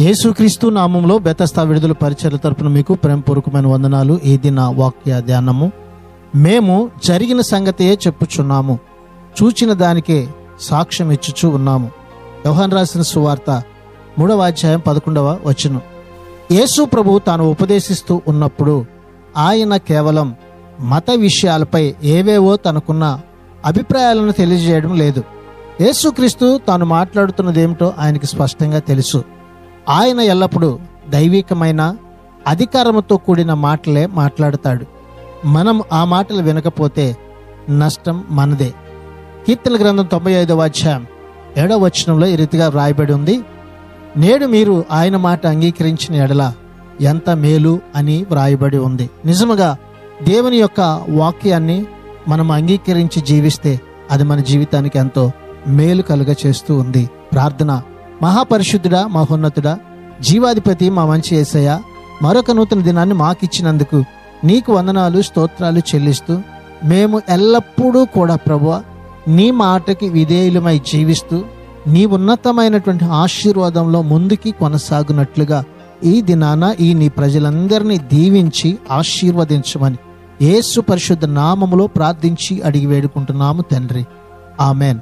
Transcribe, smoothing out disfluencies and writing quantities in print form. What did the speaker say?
యేసుక్రీస్తు నామంలో బెతస్తా విడుదల పరిచర్ల తరపున మీకు ప్రేమపూర్వకమైన వందనాలు. ఈ దిన వాక్య ధ్యానము. మేము జరిగిన సంగతియే చెప్పుచున్నాము, చూచిన దానికే సాక్ష్యం ఇచ్చుచూ ఉన్నాము. యోహాను రాసిన సువార్త 3వ అధ్యాయం 11వ వచనం. యేసు ప్రభు తాను ఉపదేశిస్తూ ఉన్నప్పుడు ఆయన కేవలం మత విషయాలపై ఏవేవో తనకున్న అభిప్రాయాలను తెలియజేయడం లేదు. యేసుక్రీస్తు తాను మాట్లాడుతున్నదేమిటో ఆయనకి స్పష్టంగా తెలుసు. ఆయన ఎల్లప్పుడూ దైవికమైన అధికారముతో కూడిన మాటలే మాట్లాడతాడు. మనం ఆ మాటలు వినకపోతే నష్టం మనదే. కీర్తన గ్రంథం 95వ అధ్యాయం 7వ వచనంలో ఈ రీతిగా వ్రాయబడి ఉంది, నేడు మీరు ఆయన మాట అంగీకరించిన ఎడల ఎంత మేలు అని వ్రాయబడి ఉంది. నిజముగా దేవుని యొక్క వాక్యాన్ని మనం అంగీకరించి జీవిస్తే అది మన జీవితానికి ఎంతో మేలు కలుగ చేస్తూ ఉంది. ప్రార్థన. మహాపరిశుద్ధుడా, మహోన్నతుడా, జీవాధిపతి, మా మంచి యేసయ్య, మరొక నూతన దినాన్ని మాకిచ్చినందుకు నీకు వందనాలు, స్తోత్రాలు చెల్లిస్తూ మేము ఎల్లప్పుడూ కూడా ప్రభువా నీ మాటకి విధేయులమై జీవిస్తూ నీ ఉన్నతమైనటువంటి ఆశీర్వాదంలో ముందుకి కొనసాగునట్లుగా ఈ దినాన ఈ నీ ప్రజలందరినీ దీవించి ఆశీర్వదించమని యేసు పరిశుద్ధ నామములో ప్రార్థించి అడిగి వేడుకుంటున్నాము తండ్రి. ఆమెన్.